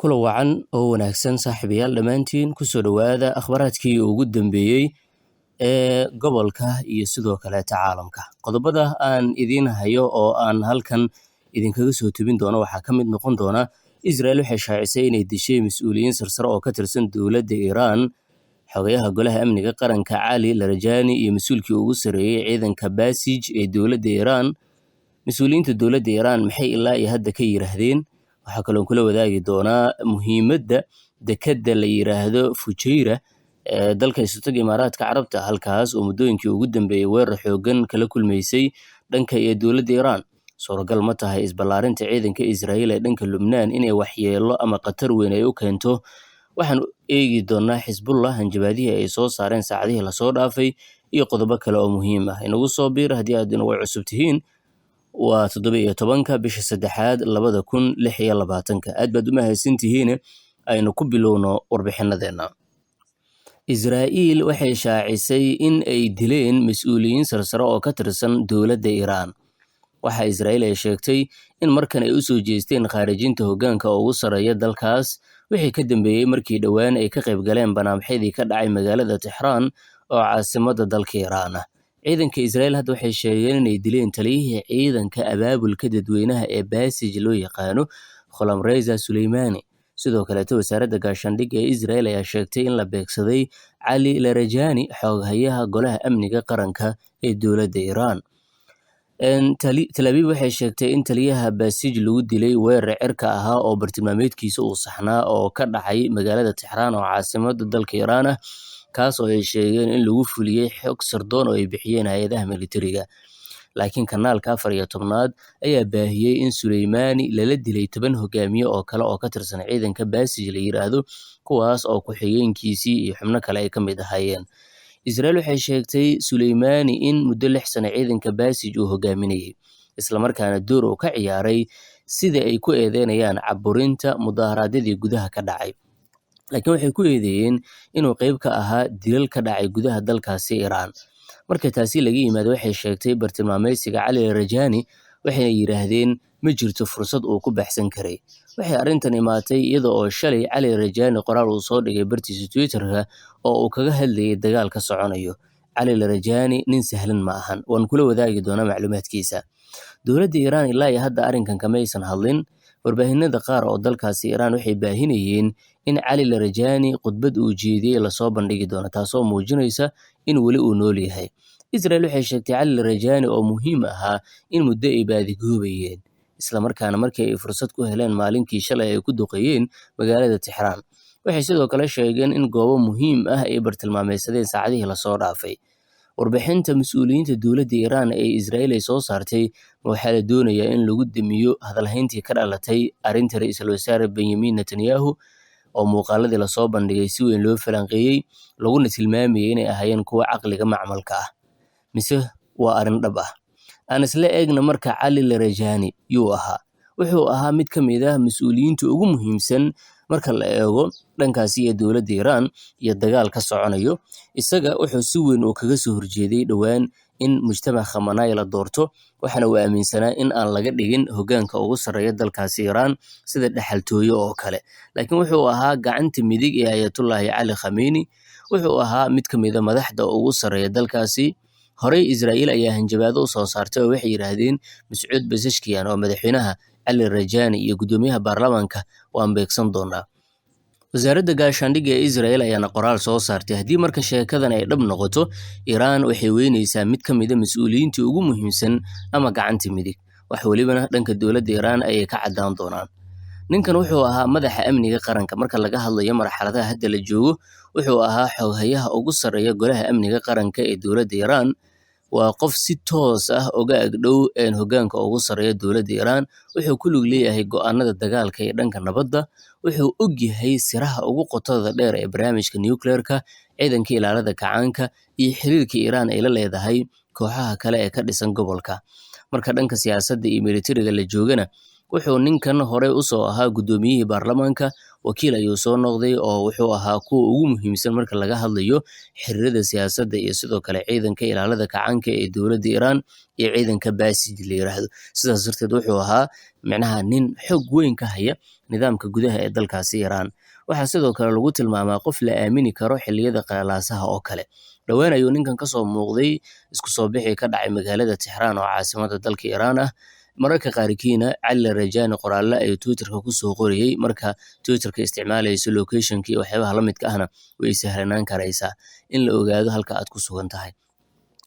kula wacan oo wanaagsan saaxiibayaal dhammaantiin ku soo dhowaada akhbaraadkii ugu dambeeyey ee gobolka iyo sidoo kaleeta caalamka. Qodobada aan idiin hayo oo aan halkan idinkaga soo tebin doono waxaa ka mid noqon doona Israel waxay shaacisay inay dishay mas'uuliyiin sarsare oo ka tirsan dowladda Iiraan. Xogayaha golaha amniga qaranka Cali Larajani iyo mas'uulkii ugu sareeyay ciidanka Basij ee dowladda Iiraan. Mas'uuliyiinta dowladda Iiraan maxay ilaa iyo hadda ka yiraahdeen? Waxaa kaloo kula wadaagi doonaa muhiimadda dekedda la yiraahdo Fujairah ee dalka Isutaga Imaaraadka Carabta, halkaas oo muddooyinkii ugu dambeeyay weerar xoogan kala kulmaysay dhanka iyo dowladda Iiraan. Suuragal ma tahay isballaarinta ciidanka Israa'iil ee dhanka Lubnaan inay waxyeello ama khatar weyn ay u keento? Waxaan eegi doonaa Xisbullah hanjabaadihii ay soo saareen saacadihii lasoo dhaafay iyo qodobo kale oo muhiim ah. Inagu soo biir haddii aad inagu cusub tihiin. Waa 17 bisha saddexaad 2026. Aad baad u mahadsantihiin. Aynu ku bilowno warbixinadeena. Israa'iil waxay shaacisay in ay dileen mas'uuliyiin sarsare oo ka tirsan dowladda Iiraan. Waxa Israa'iil ay sheegtay in markan ay u soo jeesteen khaarijinta hoggaanka ugu sareeya dalkaas wixii ka dambeeyay markii dhowaan ay ka qayb galeen barnaamijyadii ka dhacay magaalada Tehran oo caasimadda dalka Iiraan ah. Ciidanka Israa'iil hadda waxay sheegeen inay dileen taliyihii ciidanka abaabulka dadweynaha ee Basij loo yaqaano Ghulam Reza Suleimani. Sidoo kaleeta wasaaradda gaashaandhigga ee Israa'iil ayaa sheegtay in la beegsaday Cali Larajani, xoghayaha golaha amniga qaranka ee dowladda Iiraan. Tel Aviv waxay sheegtay in taliyaha Basij lagu dilay weerar cirka ahaa oo bartilmaameedkiisa uu saxnaa oo ka dhacay magaalada Tehran oo caasimadda dalka Iiraan ah, kaas oo ay sheegeen in lagu fuliyey xog sirdoon oo ay bixiyeen hay'adaha militariga. Laakiin kanaalka 14aad ayaa baahiyey in Suleimani lala dilay 10 hogaamiye oo kale oo ka tirsan ciidanka Basij la yiraahdo, kuwaas oo ku-xigeenkiisii iyo xubno kale ay ka mid ahaayeen. Israa'iil waxay sheegtay Suleimani in muddo 6 sano ciidanka Basij uu hogaaminayay, isla markaana door uu ka ciyaaray sida ay ku eedeynayaan caburinta mudaharaadyadii gudaha ka dhacay. Laakiin waxay ku eedeeyeen inuu qayb ka ahaa dilal ka dhacay gudaha dalkaasi Iiraan. Marka taasi laga yimaado waxay sheegtay bartilmaameedsiga Cali Larajani waxay yiraahdeen ma jirto fursad uu ku baxsan karay. Waxay arrintan imaatay iyada oo shalay Cali Larajani qoraal uu soo dhigay bartiisa Twitter-ka oo uu kaga hadlayay dagaal ka soconayo. Cali Larajani nin sahlan ma ahan, waan kula wadaagi doonaa macluumaadkiisa. Dowladda Iiraan ilaa iyo hadda arrinkan kamaysan hadlin. Warbaahinada qaar oo dalkaasi Iiraan waxay baahinayeen in Cali Larajani khudbad uu jeediyey lasoo bandhigi doono, taasoo muujinaysa in weli uu nool yahay. Israa'iil waxay sheegtay Cali Larajani oo muhiim ahaa in muddo ay baadigoobayeen, isla markaana markii ay fursad ku heleen maalinkii shalay ay ku duqeeyeen magaalada Tehran. Waxay sidoo kale sheegeen in goobo muhiim ah ay bartilmaameedsadeen saacadihii lasoo dhaafay. Warbixinta mas'uuliyiinta dowladda Iiraan ee Israa'iil ay soo saartay waxaa la doonayaa in lagu damiyo hadalhayntii ka dhalatay arrinta ra'iisul wasaare Benjamin Netanyahu oo muuqaaladii lasoo bandhigay si weyn loo falanqeeyey, laguna tilmaamayay inay ahaayeen kuwo caqliga macmalka ah. Mise waa arrin dhab ah. Aan isla eegna marka Cali Larajani yuu ahaa. Wuxuu ahaa mid ka mid ah mas'uuliyiinta ugu muhiimsan marka la eego dhankaasi ee dowladda Iiraan iyo dagaal ka soconayo. Isaga wuxuu si weyn uu kaga soo horjeeday dhowaan in mujtamac Khamenei la doorto, waxaana uu aaminsanaa in aan laga dhigin hoggaanka ugu sareeya dalkaasi Iiraan sida dhaxaltooyo oo kale. Laakiin wuxuu ahaa gacanta midig ee Ayatollah Cali Khamenei. Wuxuu ahaa mid ka mid ah madaxda ugu sareeya dalkaasi. Horey Israa'iil ayaa hanjabaado u soo saartay oo waxay yiraahdeen Mas'uud Pezeshkian oo madaxweynaha Cali Larajani iyo gudoomiyaha baarlamaanka waan beegsan doonaa. Wasaaradda gaashaandhigga ee Israa'iil ayaana qoraal soo saartay haddii marka sheekadan ay dhab noqoto, Iiraan waxay weynaysaa mid ka mid ah mas'uuliyiintii ugu muhiimsan ama gacanta midig. Wax walibana dhanka dowladda Iiraan ayay ka caddaan doonaan. Ninkan wuxuu ahaa madaxa amniga qaranka marka laga hadlayo marxaladaha hadda la joogo. Wuxuu ahaa xoghayaha ugu sareeya golaha amniga qaranka ee dowladda Iiraan. Waa qof si toos ah uga agdhow hoggaanka ugu sareeya dowladda Iiraan. Wuxuu ku lug leeyahay go'aanada dagaalka ee dhanka nabadda. Wuxuu og yahay siraha ugu qotada dheer ee barnaamijka nuclear-ka, ciidanka ilaalada kacaanka iyo xiriirka Iiraan ay la leedahay kooxaha kale ee ka dhisan gobolka. Marka dhanka siyaasadda iyo militariga la joogana, wuxuu ninkan hore usoo ahaa gudoomiyihii baarlamaanka, wakiil ayuu soo noqday oo wuxuu ahaa kuwa ugu muhiimsan marka laga hadlayo xiriirada siyaasadda iyo sidoo kale ciidanka ilaalada kacaanka ee dowladda Iran iyo ciidanka Basij la yiraahdo. Sidaas darteed wuxuu ahaa macnaha nin xog weyn ka haya nidaamka gudaha ee dalkaasi Iran. Waxaa sidoo kale lagu tilmaamaa qof la aamini karo xilliyada qalalaasaha oo kale. Dhowaan ayuu ninkan kasoo muuqday isku soo bixi ka dhacay magaalada Tehran oo caasimada dalka Iran ah. Mararka qaarkiina Cali Rajani qoraalle ay Twitterka kusoo qorayay marka Twitterka isticmaalayso locationka iyo waxyaabaha la midka ahna way sahlanaan karaysaa in la ogaado halka aad ku sugan tahay.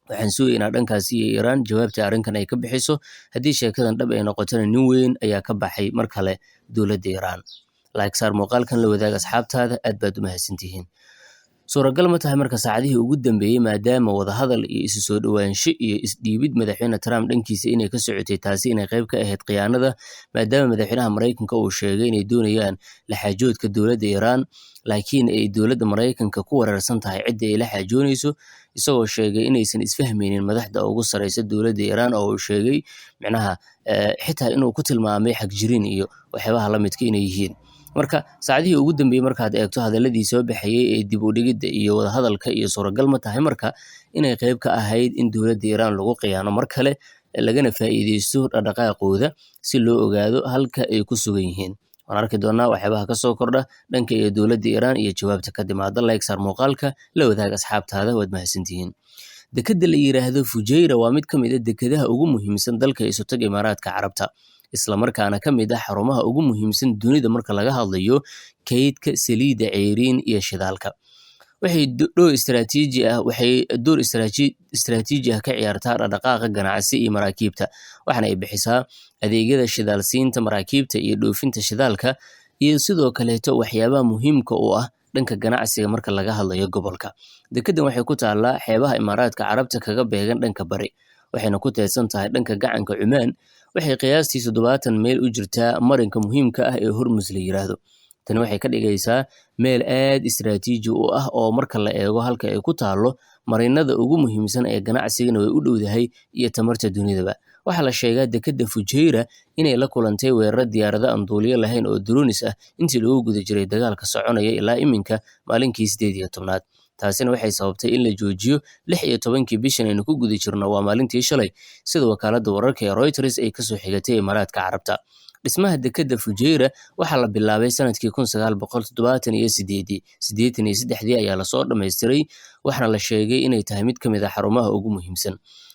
Waxaan sugaynaa dhankaasi iyo Iran jawaabta arrinkan ay ka bixiso. Haddii sheekadan dhab ay noqotona nin weyn ayaa ka baxay mar kale dowladda Iran. Like saar muuqaalkan, la wadaag asxaabtaada, aad baad u mahadsantihiin. Suuragal ma tahay marka saacadihii ugu dambeeyay maadaama wadahadal iyo isu soo dhawaansho iyo isdhiibid madaxweyne Trump dhankiisa inay ka socotay, taasi inay qayb ka ahayd khiyaanada, maadaama madaxweynaha Mareykanka uu sheegay inay doonayaan la xaajoodka dowladda Iran, laakiin ay dowladda Mareykanka ku weerarsan tahay cidda ay la xaajoonayso, isagoo sheegay inaysan isfahmaynin madaxda ugu sareysa dowladda Iran oo uu sheegay macnaha xitaa inuu ku tilmaamay xagjirin iyo waxyaabaha la midka inay yihiin. Marka saacadihii ugu dambeeyay markaad eegto hadaladii soo baxayay ee dib u dhigidda iyo wadahadalka iyo suuragal ma tahay marka inay qayb ka ahayd in dowladda Iran lagu khiyaano mar kale, lagana faa'iideysto dhaqdhaqaaqooda si loo ogaado halka ay ku sugan yihiin. Waan arki doonaa waxyaabaha ka soo kordha dhanka iyo dowladda Iran iyo jawaabta ka timaada. Like saar muuqaalka, la wadaag asxaabtaada, waad mahadsantihiin. Dekadda la yiraahdo Fujairah waa mid ka mid ah dekadaha ugu muhiimsan dalka Isutaga Imaaraadka Carabta, isla markaana ka mid ah xarumaha ugu muhiimsan dunida marka laga hadlayo kaydka saliidda ceyriin iyo shidaalka. Waxay door istiraatiiji ah ka ciyaartaa dhaqdhaqaaqa ganacsi iyo maraakiibta, waxaana ay bixisaa adeegyada shidaal siinta maraakiibta iyo dhoofinta shidaalka, iyo sidoo kaleeto waxyaabaha muhiimka u ah dhanka ganacsiga marka laga hadlayo gobolka. Dekeddan waxay ku taallaa xeebaha Imaaraadka Carabta kaga beegan dhanka bari, waxayna ku teedsan tahay dhanka gacanka Cumaan. Waxay qiyaastii 70 mayl u jirtaa marinka muhiimka ah ee Hormuz la yiraahdo. Tani waxay ka dhigaysaa meel aad istiraatiiji u ah oo marka la eego halka ay ku taallo marinada ugu muhiimsan ee ganacsigana way u dhowdahay iyo tamarta dunidaba. Waxaa la sheegaa dekedda Fujairah inay la kulantay weeraro diyaarado aan duuliyo lahayn oo drones ah intii lagu guda jiray dagaalka soconaya ilaa iminka maalinkii 18aad. taasina waxay sababtay in la joojiyo 16 bishan aynu ku guda jirno waa maalintii shalay, sida wakaaladda wararka ee Reuters ay kasoo xigatay Imaaraadka Carabta. Dhismaha dekedda Fujairah waxaa la bilaabay sanadkii 1988 ayaa lasoo dhammaystiray, waxaana la sheegay inay tahay mid ka mid ah xarumaha ugu muhiimsan.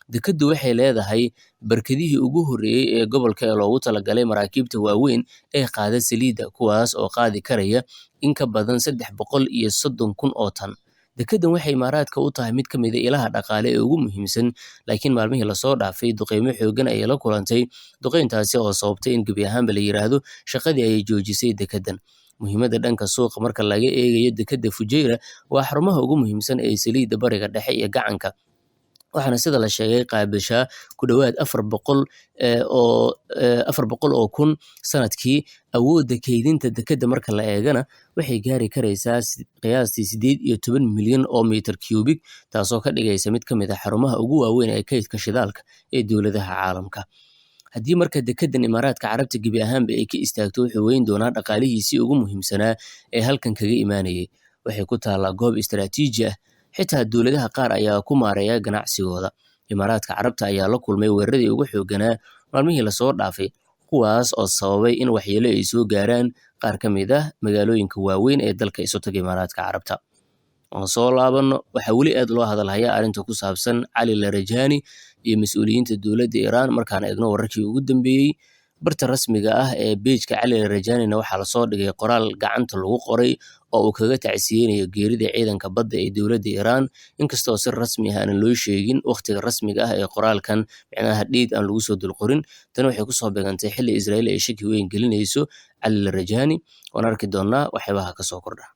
Dekeddu waxay leedahay barkadihii ugu horreeyay ee gobolka ee loogu talagalay maraakiibta waaweyn ee qaada saliidda, kuwaas oo qaadi karaya in ka badan 330,000 oo tan. Dekeddan waxay Imaaraadka u tahay mid ka mid ah ilaha dhaqaale ee ugu muhiimsan, laakiin maalmihii lasoo dhaafay duqeymo xooggan ayay la kulantay, duqeyntaasi oo sababtay in gebi ahaanba la yiraahdo shaqadii ayay joojisay dekeddan. Muhiimadda dhanka suuqa marka laga eegayo dekedda Fujairah waa xarumaha ugu muhiimsan ee saliidda bariga dhexe iyo gacanka, waxaana sida la sheegay qaabishaa ku dhowaad 400 oo kun sanadkii. Awoodda kaydinta dekedda marka la eegana waxay gaari karaysaa qiyaastii 18 milyan oo mitir cubic, taasoo ka dhigaysa mid ka mid ah xarumaha ugu waaweyn ee kaydka shidaalka ee dowladaha caalamka. Haddii marka dekeddan Imaaraadka Carabta gebi ahaanba ay ka istaagto, wuxuu weyn doonaa dhaqaalihiisii ugu muhiimsanaa ee halkan kaga imaanayay. Waxay ku taallaa goob istiraatiiji ah, xitaa dowladaha qaar ayaa ku maareeya ganacsigooda. Imaaraadka Carabta ayaa la kulmay weeraradii ugu xoogganaa maalmihii lasoo dhaafay, kuwaas oo sababay in waxyeelo ay soo gaaraan qaar ka mid ah magaalooyinka waaweyn ee dalka Isutaga Imaaraadka Carabta. Aan soo laabano, waxaa weli aad loo hadalhayaa arrinta ku saabsan Cali Rajani iyo mas'uuliyiinta dowladda Iran. Markaan eegno wararkii ugu dambeeyey, barta rasmiga ah ee page-ka Cali Rajanina waxaa lasoo dhigay qoraal gacanta lagu qoray oo uu kaga tacsiyeynayo geerida ciidanka badda ee dowladda Iran, inkastoo si rasmi ah aan loo sheegin waqtiga rasmiga ah ee qoraalkan micnaha dheed aan lagu soo dulqorin. Tan waxay ku soo beegantay xilli Israa'iil ay shaki weyn gelinayso Cali Rajani. Waan arki doonaa waxyaabaha ka soo kordha.